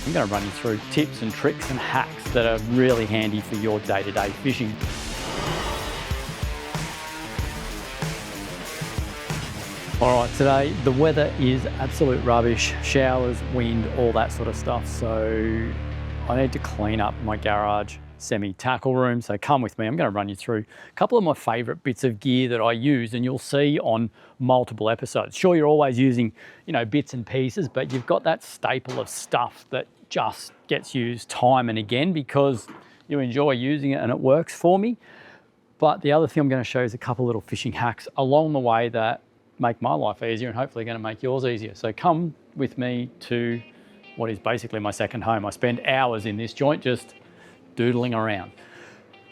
I'm going to run you through tips and tricks and hacks that are really handy for your day-to-day fishing. All right, today the weather is absolute rubbish, showers, wind, all that sort of stuff. So I need to clean up my garage semi-tackle room. So come with me, I'm going to run you through a couple of my favourite bits of gear that I use, and you'll see on multiple episodes. Sure, you're always using, bits and pieces, but you've got that staple of stuff that just gets used time and again because you enjoy using it and it works for me. But the other thing I'm going to show you is a couple little fishing hacks along the way that make my life easier and hopefully going to make yours easier. So come with me to what is basically my second home. I spend hours in this joint just doodling around.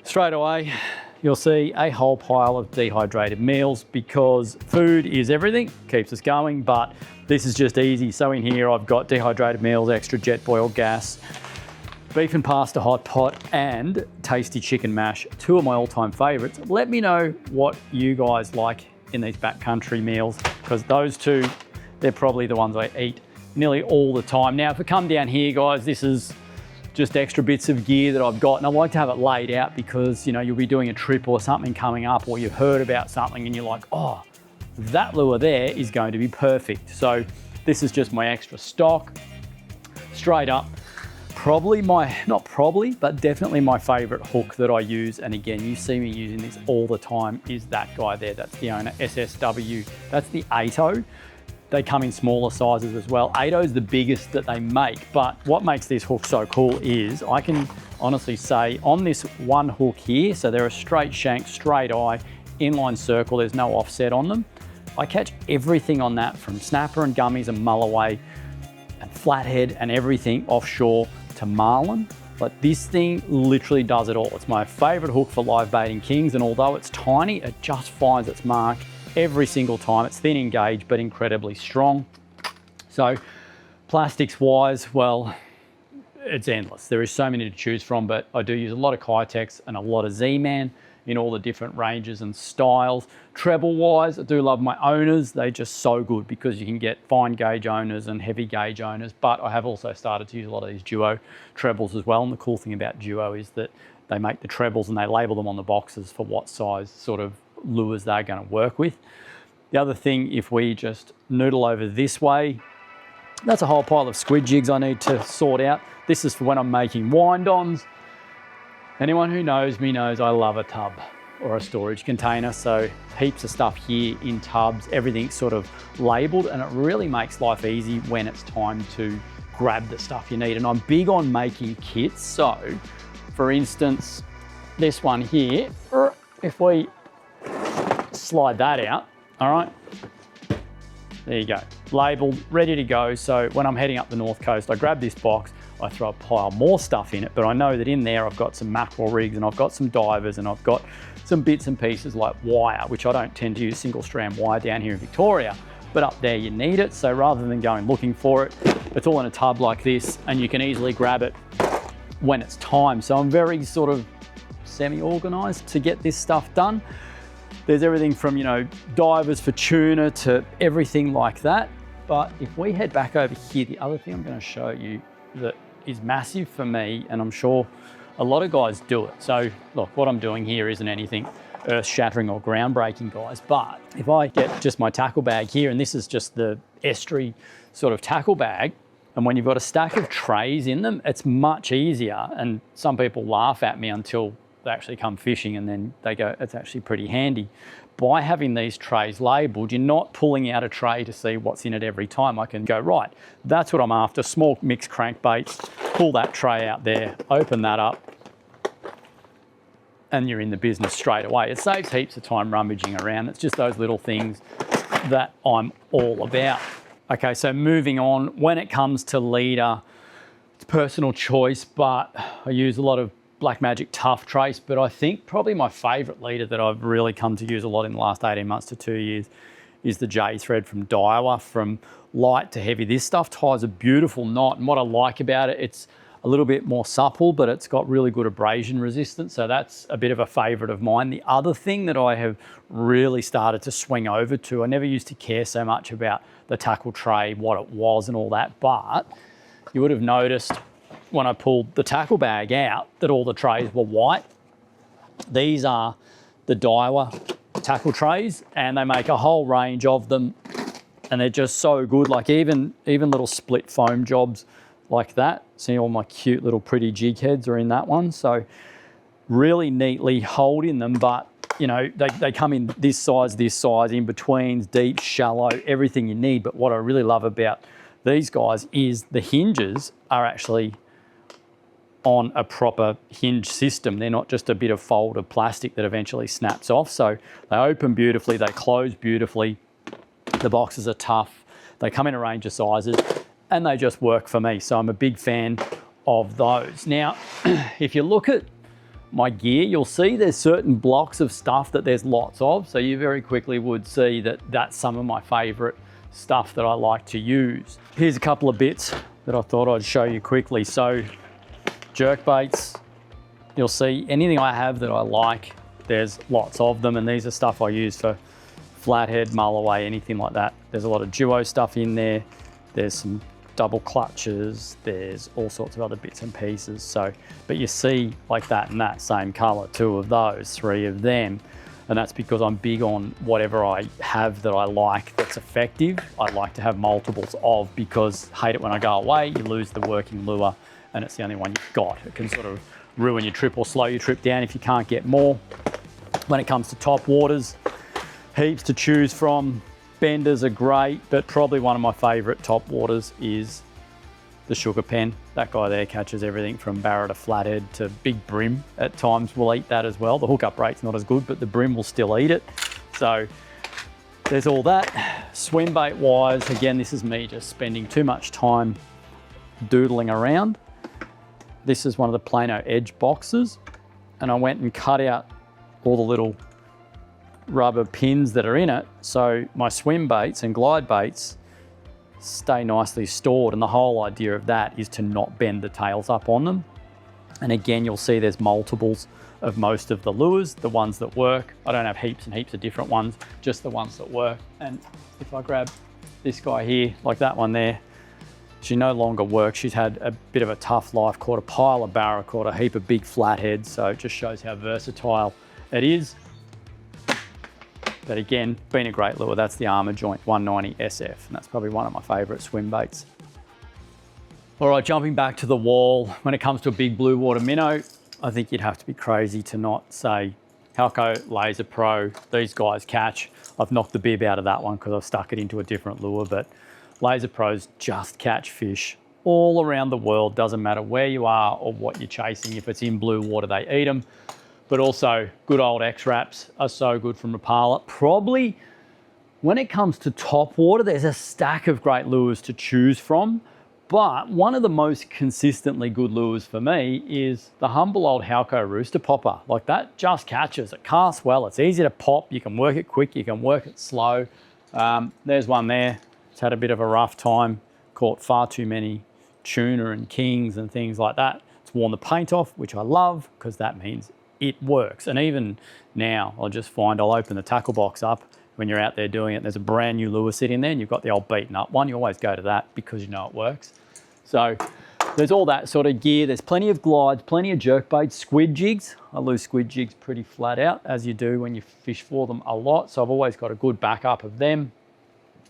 Straight away, you'll see a whole pile of dehydrated meals because food is everything, keeps us going, but this is just easy. So in here, I've got dehydrated meals, extra jet boil gas, beef and pasta hot pot, and tasty chicken mash, two of my all-time favorites. Let me know what you guys like in these backcountry meals, because those two, they're probably the ones I eat nearly all the time. Now, if we come down here, guys, this is just extra bits of gear that I've got, and I like to have it laid out because, you'll be doing a trip or something coming up, or you've heard about something and you're like, oh, that lure there is going to be perfect. So this is just my extra stock. Straight up, but definitely my favorite hook that I use, and again, you see me using this all the time, is that guy there. That's the owner, SSW. That's the 8-0. They come in smaller sizes as well. 8-0 is the biggest that they make, but what makes this hook so cool is I can honestly say on this one hook here, so they're a straight shank, straight eye, inline circle, there's no offset on them. I catch everything on that, from snapper and gummies and mulloway and flathead and everything offshore to marlin. But this thing literally does it all. It's my favorite hook for live baiting kings, and although it's tiny, it just finds its mark every single time. It's thin in gauge, but incredibly strong. So plastics wise, well, it's endless. There is so many to choose from, but I do use a lot of Kitex and a lot of Z-Man in all the different ranges and styles. Treble wise, I do love my owners. They're just so good because you can get fine gauge owners and heavy gauge owners, but I have also started to use a lot of these duo trebles as well. And the cool thing about duo is that they make the trebles and they label them on the boxes for what size sort of lures they're going to work with. The other thing, if we just noodle over this way, that's a whole pile of squid jigs I need to sort out. This is for when I'm making wind-ons. Anyone who knows me knows I love a tub or a storage container, so heaps of stuff here in tubs, everything's sort of labelled, and it really makes life easy when it's time to grab the stuff you need. And I'm big on making kits, so for instance, this one here, if we slide that out, all right, there you go, labelled, ready to go. So when I'm heading up the north coast, I grab this box, I throw a pile more stuff in it, but I know that in there I've got some mackerel rigs and I've got some divers and I've got some bits and pieces like wire, which I don't tend to use single strand wire down here in Victoria, but up there you need it. So rather than going looking for it, it's all in a tub like this and you can easily grab it when it's time. So I'm very sort of semi-organized to get this stuff done. There's everything from, divers for tuna to everything like that. But if we head back over here, the other thing I'm going to show you that is massive for me, and I'm sure a lot of guys do it. So look, what I'm doing here isn't anything earth-shattering or groundbreaking, guys, but if I get just my tackle bag here, and this is just the estuary sort of tackle bag, and when you've got a stack of trays in them, it's much easier. And some people laugh at me until they actually come fishing and then they go, it's actually pretty handy. By having these trays labelled, you're not pulling out a tray to see what's in it every time. I can go, right, that's what I'm after, small mixed crankbaits, pull that tray out there, open that up, and you're in the business straight away. It saves heaps of time rummaging around. It's just those little things that I'm all about. Okay, so moving on, when it comes to leader, it's personal choice, but I use a lot of Black Magic Tough Trace, but I think probably my favourite leader that I've really come to use a lot in the last 18 months to 2 years is the J thread from Daiwa. From light to heavy, this stuff ties a beautiful knot, and what I like about it, it's a little bit more supple, but it's got really good abrasion resistance, so that's a bit of a favourite of mine. The other thing that I have really started to swing over to, I never used to care so much about the tackle tray, what it was and all that, but you would have noticed when I pulled the tackle bag out that all the trays were white. These are the Daiwa tackle trays, and they make a whole range of them, and they're just so good. Like even little split foam jobs like that. See, all my cute little pretty jig heads are in that one. So really neatly holding them, but you know, they come in this size, in betweens, deep, shallow, everything you need. But what I really love about these guys is the hinges are actually on a proper hinge system. They're not just a bit of folded plastic that eventually snaps off. So they open beautifully, they close beautifully. The boxes are tough. They come in a range of sizes and they just work for me. So I'm a big fan of those. Now, if you look at my gear, you'll see there's certain blocks of stuff that there's lots of. So you very quickly would see that that's some of my favorite stuff that I like to use. Here's a couple of bits that I thought I'd show you quickly. So jerk baits, you'll see anything I have that I like, there's lots of them, and these are stuff I use for flathead, mulloway, anything like that. There's a lot of duo stuff in there. There's some double clutches, there's all sorts of other bits and pieces. So, but you see like that and that same color, 2 of those, 3 of them. And that's because I'm big on whatever I have that I like that's effective. I like to have multiples of, because hate it when I go away, you lose the working lure and it's the only one you've got. It can sort of ruin your trip or slow your trip down if you can't get more. When it comes to top waters, heaps to choose from. Benders are great, but probably one of my favorite top waters is the sugar pen. That guy there catches everything from barra to flathead to big brim. At times we'll eat that as well. The hookup rate's not as good, but the brim will still eat it. So there's all that. Swim bait wise, again, this is me just spending too much time doodling around. This is one of the Plano Edge boxes, and I went and cut out all the little rubber pins that are in it, so my swim baits and glide baits stay nicely stored. And the whole idea of that is to not bend the tails up on them. And again, you'll see there's multiples of most of the lures, the ones that work. I don't have heaps and heaps of different ones, just the ones that work. And if I grab this guy here, like that one there, she no longer works. She's had a bit of a tough life, caught a pile of barra, caught a heap of big flatheads. So it just shows how versatile it is. But again, been a great lure. That's the Armour Joint 190 SF, and that's probably one of my favorite swim baits. All right, jumping back to the wall, when it comes to a big blue water minnow, I think you'd have to be crazy to not say Halco, Laser Pro, these guys catch. I've knocked the bib out of that one because I've stuck it into a different lure, but Laser Pros just catch fish all around the world. Doesn't matter where you are or what you're chasing. If it's in blue water, they eat them. But also good old X-Wraps are so good from Rapala. Probably when it comes to top water, there's a stack of great lures to choose from. But one of the most consistently good lures for me is the humble old Halco Rooster Popper. Like that just catches. It casts well. It's easy to pop. You can work it quick. You can work it slow. There's one there. It's had a bit of a rough time. Caught far too many tuna and kings and things like that. It's worn the paint off, which I love because that means it works. And even now, I'll just find I'll open the tackle box up when you're out there doing it. There's a brand new lure sitting there and you've got the old beaten up one. You always go to that because you know it works. So there's all that sort of gear. There's plenty of glides, plenty of jerk baits, squid jigs. I lose squid jigs pretty flat out, as you do when you fish for them a lot. So I've always got a good backup of them.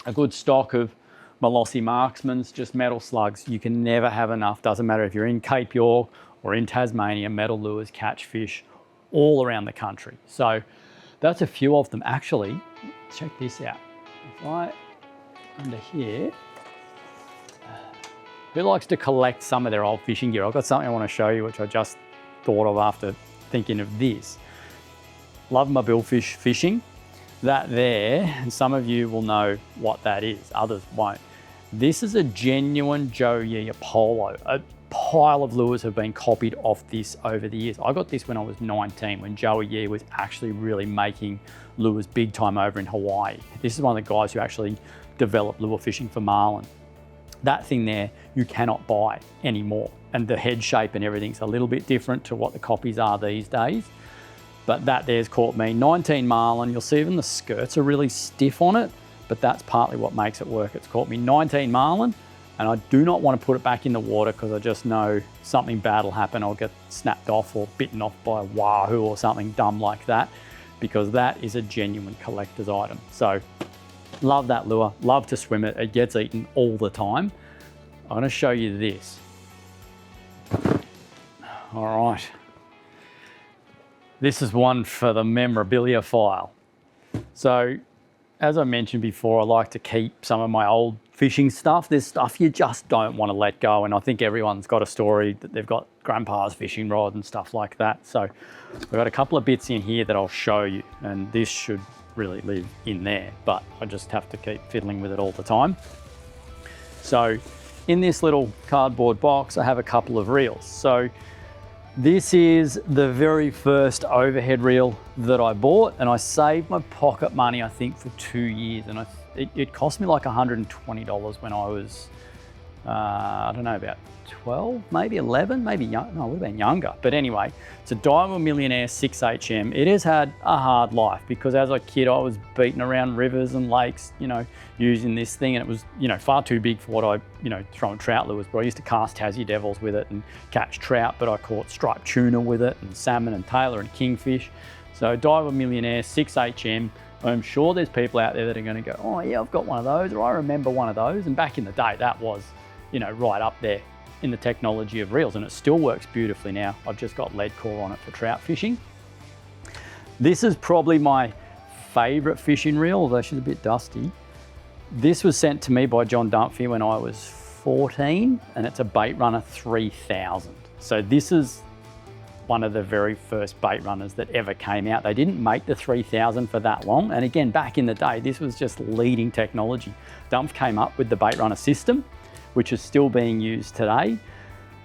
A good stock of Molossi Marksmans, just metal slugs. You can never have enough. Doesn't matter if you're in Cape York or in Tasmania, metal lures catch fish all around the country. So that's a few of them. Actually, check this out. If I, under here, who likes to collect some of their old fishing gear? I've got something I want to show you, which I just thought of after thinking of this. Love my billfish fishing. That there, and some of you will know what that is, others won't. This is a genuine Joe Yee Apollo. A pile of lures have been copied off this over the years. I got this when I was 19, when Joey Yee was actually really making lures big time over in Hawaii. This is one of the guys who actually developed lure fishing for marlin. That thing there, you cannot buy anymore. And the head shape and everything's a little bit different to what the copies are these days. But that there's caught me 19 marlin. You'll see even the skirts are really stiff on it, but that's partly what makes it work. It's caught me 19 marlin and I do not want to put it back in the water because I just know something bad will happen. I'll get snapped off or bitten off by a wahoo or something dumb like that, because that is a genuine collector's item. So love that lure, love to swim it. It gets eaten all the time. I'm going to show you this. All right. This is one for the memorabilia file. So as I mentioned before, I like to keep some of my old fishing stuff. There's stuff you just don't want to let go. And I think everyone's got a story that they've got grandpa's fishing rod and stuff like that. So I've got a couple of bits in here that I'll show you, and this should really live in there, but I just have to keep fiddling with it all the time. So in this little cardboard box, I have a couple of reels. So this is the very first overhead reel that I bought, and I saved my pocket money, I think, for 2 years. And it cost me like $120 when I was, I don't know, about 12, maybe 11, maybe young, no, I would have been younger. But anyway, it's a Diamond Millionaire 6HM. It has had a hard life because as a kid, I was beating around rivers and lakes, you know, using this thing, and it was, you know, far too big for what I, you know, throwing trout lures. But I used to cast Tassie Devils with it and catch trout, but I caught striped tuna with it and salmon and tailor and kingfish. So Diamond Millionaire 6HM. I'm sure there's people out there that are going to go, oh yeah, I've got one of those, or I remember one of those. And back in the day, that was, you know, right up there in the technology of reels, and it still works beautifully now. I've just got lead core on it for trout fishing. This is probably my favorite fishing reel, although she's a bit dusty. This was sent to me by John Dunphy when I was 14, and it's a Baitrunner 3000. So this is one of the very first Baitrunners that ever came out. They didn't make the 3000 for that long. And again, back in the day, this was just leading technology. Dunphy came up with the Baitrunner system, which is still being used today.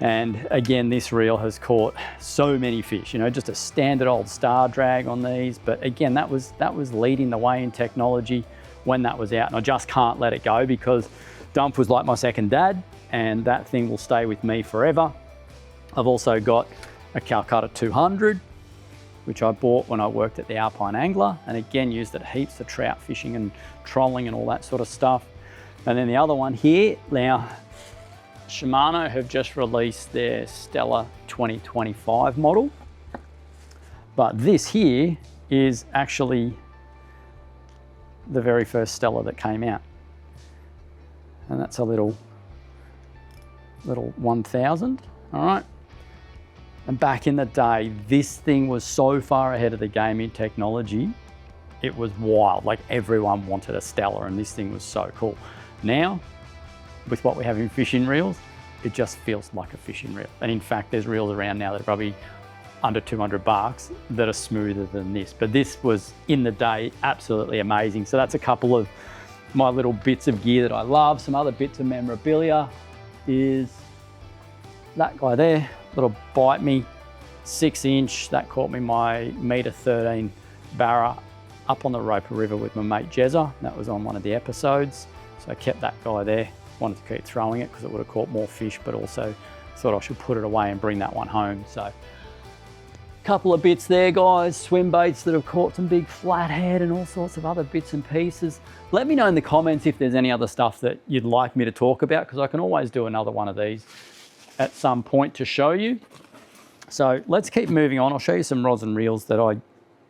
And again, this reel has caught so many fish, you know, just a standard old star drag on these. But again, that was leading the way in technology when that was out. And I just can't let it go because Dunphy was like my second dad, and that thing will stay with me forever. I've also got a Calcutta 200, which I bought when I worked at the Alpine Angler, and again, used it heaps for trout fishing and trolling and all that sort of stuff. And then the other one here, now Shimano have just released their Stella 2025 model, but this here is actually the very first Stella that came out. And that's a little 1000, all right? And back in the day, this thing was so far ahead of the game in technology, it was wild. Like everyone wanted a Stella, and this thing was so cool. Now, with what we have in fishing reels, it just feels like a fishing reel. And in fact, there's reels around now that are probably under 200 bucks that are smoother than this. But this was, in the day, absolutely amazing. So that's a couple of my little bits of gear that I love. Some other bits of memorabilia is that guy there, little Bite Me 6-inch. That caught me my meter 13 barra up on the Roper River with my mate Jezza. That was on one of the episodes. So I kept that guy there. Wanted to keep throwing it because it would have caught more fish, but also thought I should put it away and bring that one home. So a couple of bits there, guys. Swim baits that have caught some big flathead and all sorts of other bits and pieces. Let me know in the comments if there's any other stuff that you'd like me to talk about, because I can always do another one of these at some point to show you. So let's keep moving on. I'll show you some rods and reels that I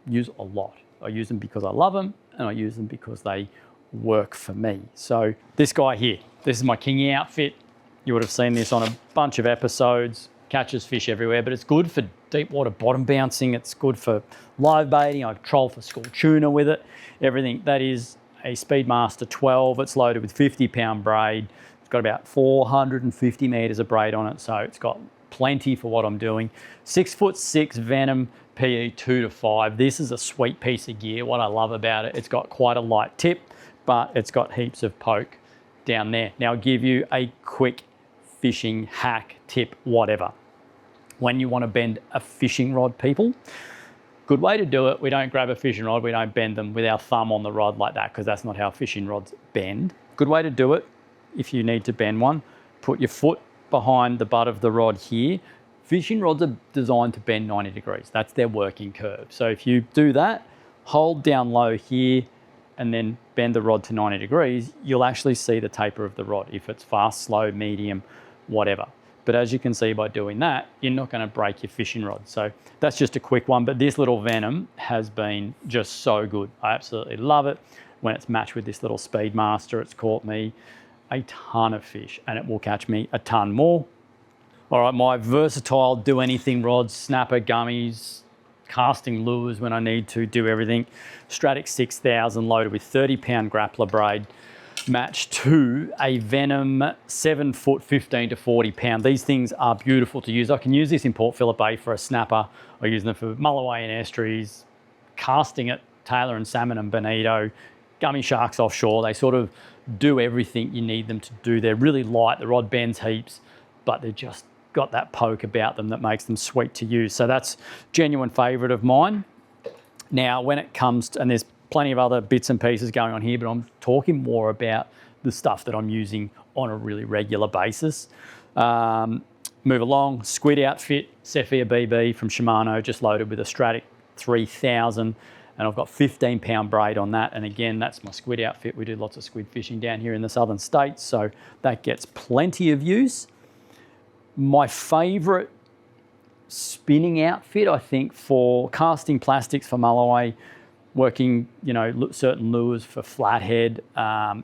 use a lot. I use them because I love them, and I use them because they work for me. So this guy here, this is my Kingy outfit. You would have seen this on a bunch of episodes. Catches fish everywhere, but it's good for deep water bottom bouncing. It's good for live baiting. I troll for school tuna with it. Everything. That is a Speedmaster 12. It's loaded with 50-pound braid. It's got about 450 meters of braid on it, so it's got plenty for what I'm doing. 6'6" Venom PE 2 to 5. This is a sweet piece of gear. What I love about it, it's got quite a light tip, but it's got heaps of poke down there. Now I'll give you a quick fishing hack, tip, whatever. When you want to bend a fishing rod, people, good way to do it, we don't grab a fishing rod, we don't bend them with our thumb on the rod like that, because that's not how fishing rods bend. Good way to do it, if you need to bend one, put your foot behind the butt of the rod here. Fishing rods are designed to bend 90 degrees. That's their working curve. So if you do that, hold down low here, and then bend the rod to 90 degrees, you'll actually see the taper of the rod, if it's fast, slow, medium, whatever. But as you can see by doing that, you're not going to break your fishing rod. So that's just a quick one, but this little Venom has been just so good. I absolutely love it. When it's matched with this little Speedmaster, it's caught me a ton of fish, and it will catch me a ton more. All right, my versatile do anything rods, snapper, gummies, casting lures when I need to, do everything. Stratic 6000 loaded with 30-pound grappler braid, matched to a Venom 7 foot 15 to 40 pound. These things are beautiful to use. I can use this in Port Phillip Bay for a snapper. I use them for mulloway and estuaries, casting at Taylor and salmon and bonito, gummy sharks offshore. They sort of do everything you need them to do. They're really light, the rod bends heaps, but they're just got that poke about them that makes them sweet to use. So that's genuine favourite of mine. Now, when it comes to, and there's plenty of other bits and pieces going on here, but I'm talking more about the stuff that I'm using on a really regular basis. Move along, squid outfit, Cephia BB from Shimano, just loaded with a Stratic 3000, and I've got 15-pound braid on that. And again, that's my squid outfit. We do lots of squid fishing down here in the southern states, so that gets plenty of use. My favourite spinning outfit, I think, for casting plastics for mulloway, working, you know, certain lures for flathead,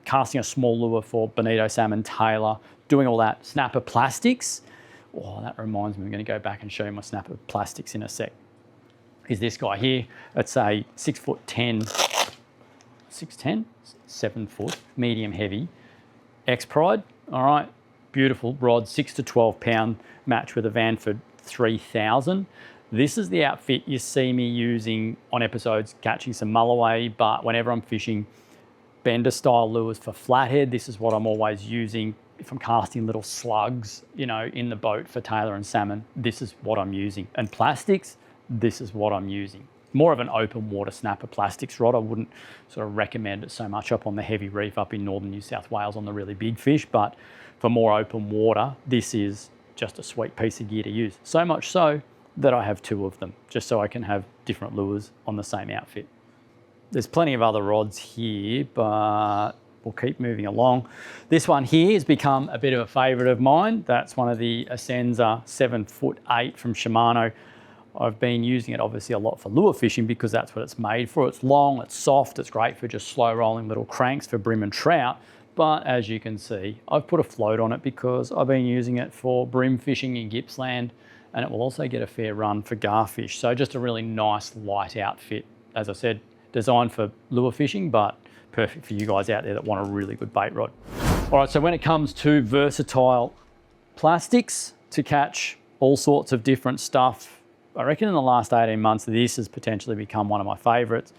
casting a small lure for bonito, salmon, tailor, doing all that. Snapper plastics. Oh, that reminds me, I'm going to go back and show you my snapper plastics in a sec. Is this guy here. It's a 6'10", 6'10", 7 foot, medium heavy, X-Pride, all right. Beautiful rod, 6 to 12 pound, matched with a Vanford 3000. This is the outfit you see me using on episodes catching some mulloway, but whenever I'm fishing bender style lures for flathead, this is what I'm always using. If I'm casting little slugs, you know, in the boat for tailor and salmon, this is what I'm using. And plastics, this is what I'm using. More of an open water snapper plastics rod. I wouldn't sort of recommend it so much up on the heavy reef up in northern New South Wales on the really big fish, but for more open water, this is just a sweet piece of gear to use. So much so that I have 2 of them, just so I can have different lures on the same outfit. There's plenty of other rods here, but we'll keep moving along. This one here has become a bit of a favourite of mine. That's one of the Essenza 7'8" from Shimano. I've been using it obviously a lot for lure fishing because that's what it's made for. It's long, it's soft, it's great for just slow rolling little cranks for brim and trout. But as you can see, I've put a float on it because I've been using it for brim fishing in Gippsland, and it will also get a fair run for garfish. So just a really nice light outfit. As I said, designed for lure fishing, but perfect for you guys out there that want a really good bait rod. All right, so when it comes to versatile plastics to catch all sorts of different stuff, I reckon in the last 18 months, this has potentially become one of my favorites.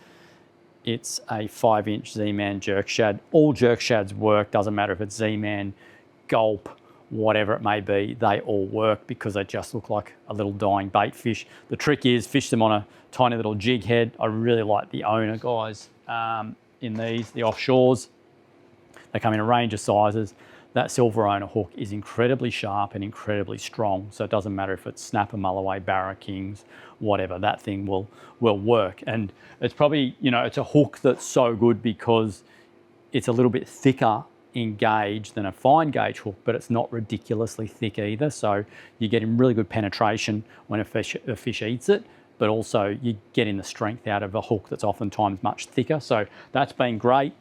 It's a 5-inch Z-Man jerk shad. All jerk shads work, doesn't matter if it's Z-Man, gulp, whatever it may be, they all work because they just look like a little dying bait fish. The trick is fish them on a tiny little jig head. I really like the owner guys in these, the offshores. They come in a range of sizes. That silver owner hook is incredibly sharp and incredibly strong. So it doesn't matter if it's snapper, mulloway, barra, kings, whatever, that thing will work. And it's probably, you know, it's a hook that's so good because it's a little bit thicker in gauge than a fine gauge hook, but it's not ridiculously thick either. So you're getting really good penetration when a fish eats it, but also you're getting the strength out of a hook that's oftentimes much thicker. So that's been great.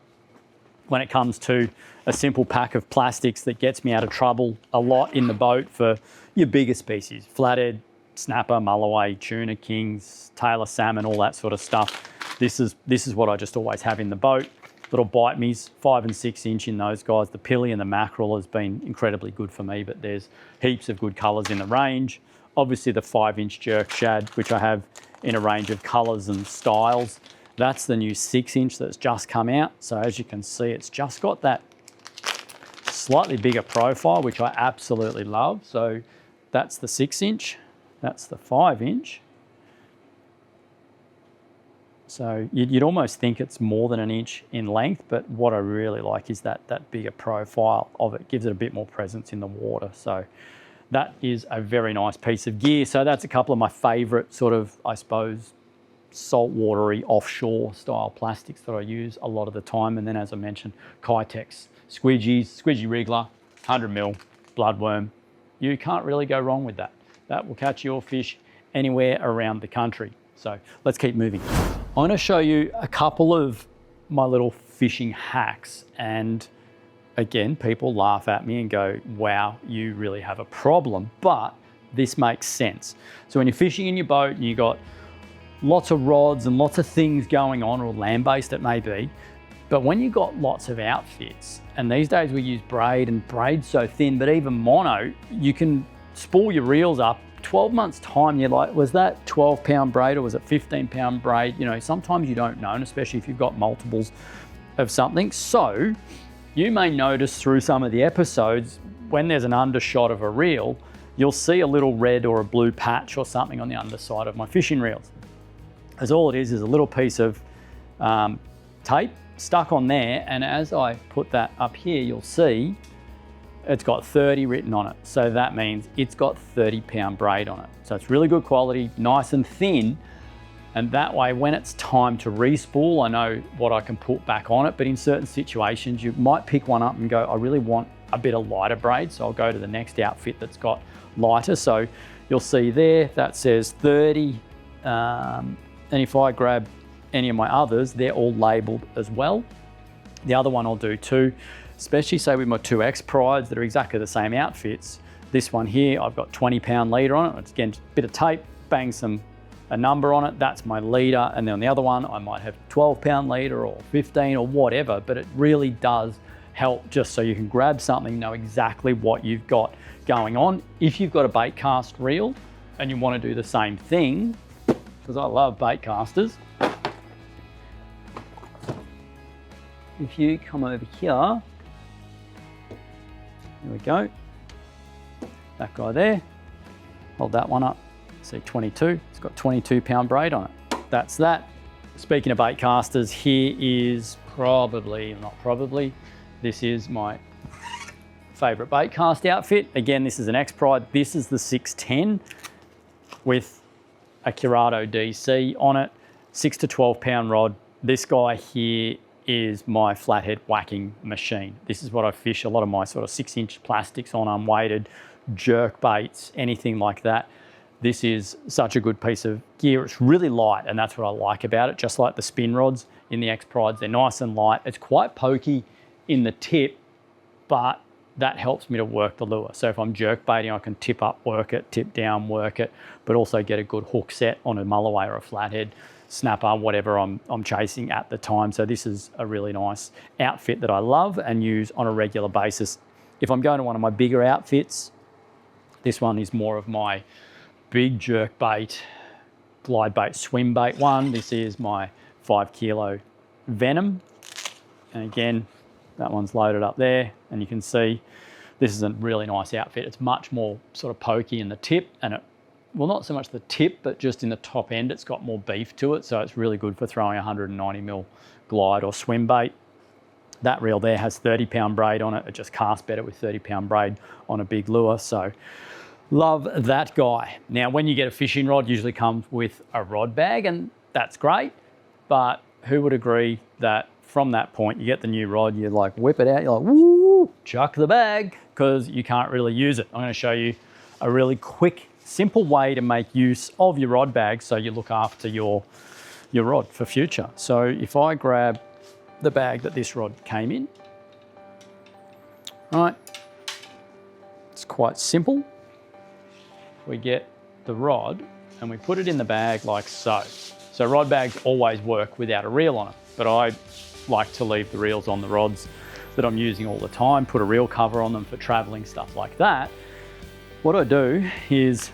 When it comes to a simple pack of plastics that gets me out of trouble a lot in the boat for your bigger species, flathead, snapper, mulloway, tuna, kings, tailor salmon, all that sort of stuff. This is what I just always have in the boat. Little bite me's 5 and 6 inch in those guys. The pilly and the mackerel has been incredibly good for me, but there's heaps of good colours in the range. Obviously the 5-inch jerk shad, which I have in a range of colours and styles. That's the new 6-inch that's just come out. So as you can see, it's just got that slightly bigger profile, which I absolutely love. So that's the 6-inch, that's the 5-inch. So you'd almost think it's more than an inch in length, but what I really like is that bigger profile of it. Gives it a bit more presence in the water. So that is a very nice piece of gear. So that's a couple of my favorite sort of, I suppose, saltwatery offshore style plastics that I use a lot of the time. And then, as I mentioned, Kitex squidgies, squidgy wriggler, 100mm bloodworm. You can't really go wrong with that. That will catch your fish anywhere around the country. So let's keep moving. I'm going to show you a couple of my little fishing hacks, and again, people laugh at me and go, wow, you really have a problem, but this makes sense. So when you're fishing in your boat and you've got lots of rods and lots of things going on, or land-based it may be, but when you've got lots of outfits, and these days we use braid, and braid's so thin, but even mono, you can spool your reels up. 12 months time, you're like, was that 12-pound braid or was it 15-pound braid? You know, sometimes you don't know, and especially if you've got multiples of something. So you may notice through some of the episodes, when there's an undershot of a reel, you'll see a little red or a blue patch or something on the underside of my fishing reels. As all it is a little piece of tape stuck on there, and as I put that up here, you'll see it's got 30 written on it. So that means it's got 30-pound braid on it. So it's really good quality, nice and thin. And that way, when it's time to re-spool, I know what I can put back on it. But in certain situations, you might pick one up and go, I really want a bit of lighter braid. So I'll go to the next outfit that's got lighter. So you'll see there, that says 30. And if I grab any of my others, they're all labeled as well. The other one I'll do too, especially say with my 2X prides that are exactly the same outfits. This one here, I've got 20-pound leader on it. It's again, just a bit of tape, bang a number on it, that's my leader. And then on the other one, I might have 12-pound leader or 15 or whatever, but it really does help just so you can grab something, know exactly what you've got going on. If you've got a bait cast reel and you want to do the same thing, because I love bait casters, if you come over here we go, that guy there, hold that one up, see 22, it's got 22-pound braid on it. That's that. Speaking of bait casters, here is this is my favorite bait cast outfit. Again, this is an X Pride. This is the 610 with a Curado DC on it, 6 to 12-pound rod. This guy here is my flathead whacking machine. This is what I fish a lot of my sort of 6-inch plastics on, unweighted, jerk baits, anything like that. This is such a good piece of gear. It's really light, and that's what I like about it. Just like the spin rods in the X Prides, they're nice and light. It's quite pokey in the tip, but that helps me to work the lure. So if I'm jerk baiting, I can tip up, work it, tip down, work it, but also get a good hook set on a mulloway or a flathead, snapper, whatever I'm chasing at the time. So this is a really nice outfit that I love and use on a regular basis. If I'm going to one of my bigger outfits, this one is more of my big jerk bait, glide bait, swim bait one. This is my 5 kilo Venom. And again, that one's loaded up there, and you can see this is a really nice outfit. It's much more sort of pokey in the tip, and well, not so much the tip, but just in the top end, it's got more beef to it. So it's really good for throwing 190mm glide or swim bait. That reel there has 30-pound braid on it. It just casts better with 30-pound braid on a big lure. So love that guy. Now, when you get a fishing rod, usually comes with a rod bag, and that's great. But who would agree that from that point, you get the new rod, you like whip it out, you're like, woo, chuck the bag, because you can't really use it. I'm going to show you a really quick, simple way to make use of your rod bag so you look after your rod for future. So if I grab the bag that this rod came in, right, it's quite simple. We get the rod and we put it in the bag like so. So rod bags always work without a reel on it, but I like to leave the reels on the rods that I'm using all the time, put a reel cover on them for traveling, stuff like that. What I do is,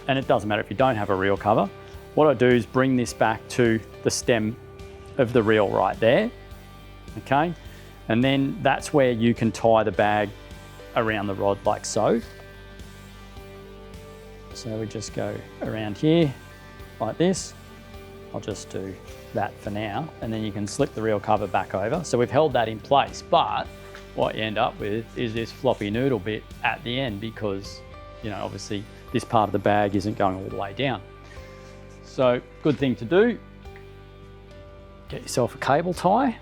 and it doesn't matter if you don't have a reel cover, what I do is bring this back to the stem of the reel right there, okay? And then that's where you can tie the bag around the rod like so. So we just go around here like this. I'll just do that for now, and then you can slip the reel cover back over. So we've held that in place, but what you end up with is this floppy noodle bit at the end because, you know, obviously this part of the bag isn't going all the way down. So good thing to do, get yourself a cable tie,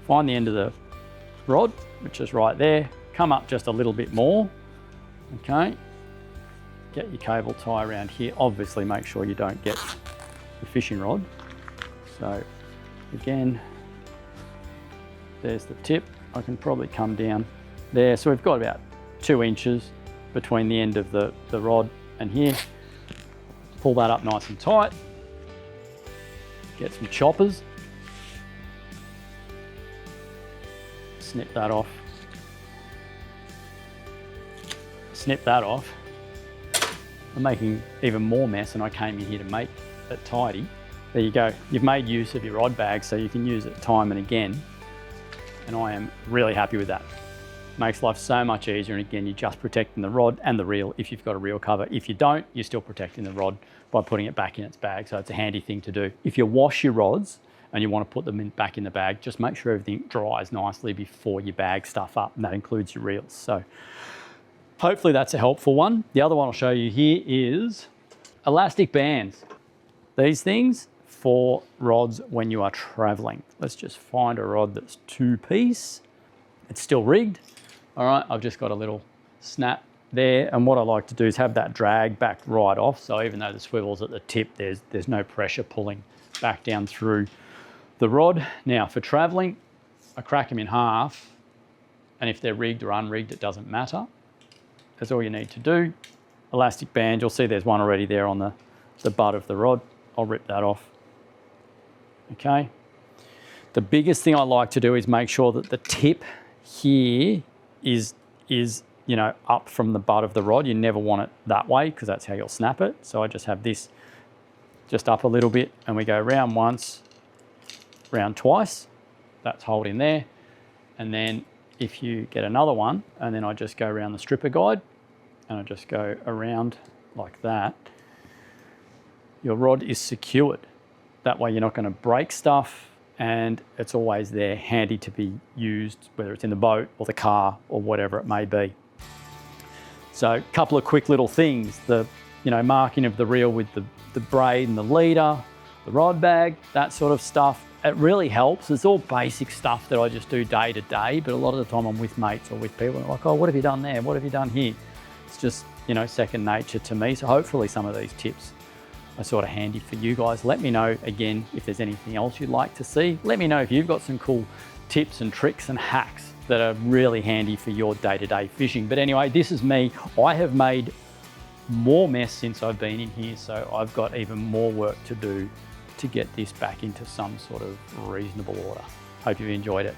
find the end of the rod, which is right there, come up just a little bit more, okay? Get your cable tie around here. Obviously make sure you don't get the fishing rod. So again, there's the tip. I can probably come down there. So we've got about 2 inches between the end of the rod and here. Pull that up nice and tight. Get some choppers. Snip that off. Snip that off. I'm making even more mess and I came in here to make it tidy. There you go. You've made use of your rod bag so you can use it time and again. And I am really happy with that. Makes life so much easier. And again, you're just protecting the rod and the reel if you've got a reel cover. If you don't, you're still protecting the rod by putting it back in its bag. So it's a handy thing to do. If you wash your rods and you want to put them back in the bag, just make sure everything dries nicely before you bag stuff up. And that includes your reels. So hopefully that's a helpful one. The other one I'll show you here is elastic bands. These things for rods when you are traveling. Let's just find a rod that's 2-piece. It's still rigged. All right, I've just got a little snap there. And what I like to do is have that drag back right off. So even though the swivel's at the tip, there's no pressure pulling back down through the rod. Now for traveling, I crack them in half. And if they're rigged or unrigged, it doesn't matter. That's all you need to do. Elastic band, you'll see there's one already there on the butt of the rod. I'll rip that off. Okay. The biggest thing I like to do is make sure that the tip here is up from the butt of the rod. You never want it that way because that's how you'll snap it. So I just have this just up a little bit and we go round once, round twice. That's holding there. And then if you get another one and then I just go around the stripper guide and I just go around like that, your rod is secured. That way you're not going to break stuff and it's always there handy to be used, whether it's in the boat or the car or whatever it may be. So a couple of quick little things, the marking of the reel with the braid and the leader, the rod bag, that sort of stuff. It really helps. It's all basic stuff that I just do day to day, but a lot of the time I'm with mates or with people and they're like, oh, what have you done there? What have you done here? It's just, second nature to me. So hopefully some of these tips are sort of handy for you guys. Let me know again if there's anything else you'd like to see. Let me know if you've got some cool tips and tricks and hacks that are really handy for your day-to-day fishing. But anyway, this is me. I have made more mess since I've been in here, so I've got even more work to do to get this back into some sort of reasonable order. Hope you've enjoyed it.